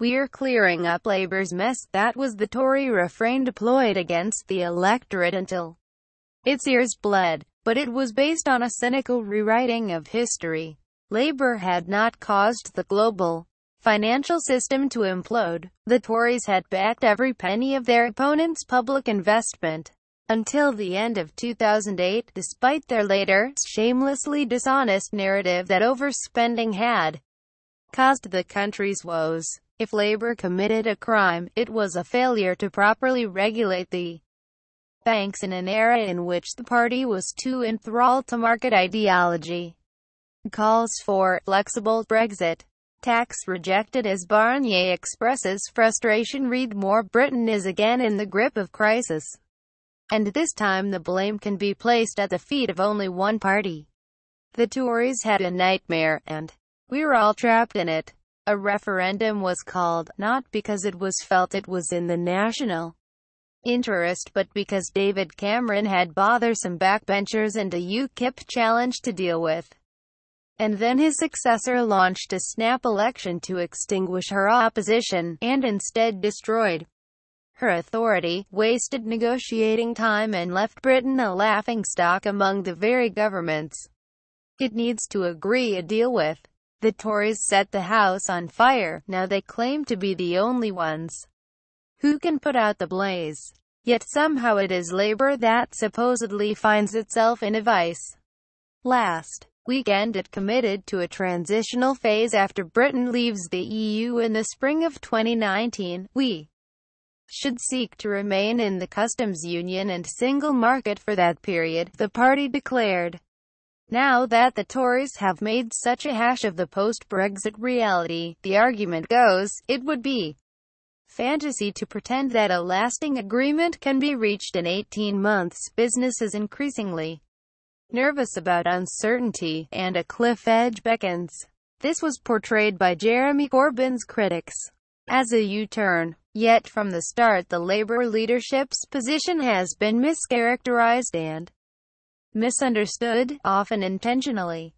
"We're clearing up Labour's mess." That was the Tory refrain deployed against the electorate until its ears bled. But it was based on a cynical rewriting of history. Labour had not caused the global financial system to implode. The Tories had backed every penny of their opponents' public investment until the end of 2008, despite their later, shamelessly dishonest narrative that overspending had caused the country's woes. If Labour committed a crime, it was a failure to properly regulate the banks in an era in which the party was too enthralled to market ideology. Calls for flexible Brexit tax rejected as Barnier expresses frustration. Read more. Britain is again in the grip of crisis, and this time the blame can be placed at the feet of only one party. The Tories had a nightmare, and we're all trapped in it. A referendum was called, not because it was felt it was in the national interest, but because David Cameron had bothersome backbenchers and a Ukip challenge to deal with. And then his successor launched a snap election to extinguish her opposition, and instead destroyed her authority, wasted negotiating time, and left Britain a laughingstock among the very governments it needs to agree a deal with. The Tories set the house on fire. Now they claim to be the only ones who can put out the blaze. Yet somehow it is Labour that supposedly finds itself in a vice. Last weekend it committed to a transitional phase after Britain leaves the EU in the spring of 2019. We should seek to remain in the customs union and single market for that period, the party declared. Now that the Tories have made such a hash of the post-Brexit reality, the argument goes, it would be fantasy to pretend that a lasting agreement can be reached in 18 months. Business is increasingly nervous about uncertainty, and a cliff edge beckons. This was portrayed by Jeremy Corbyn's critics as a U-turn. Yet from the start the Labour leadership's position has been mischaracterised and misunderstood, often intentionally.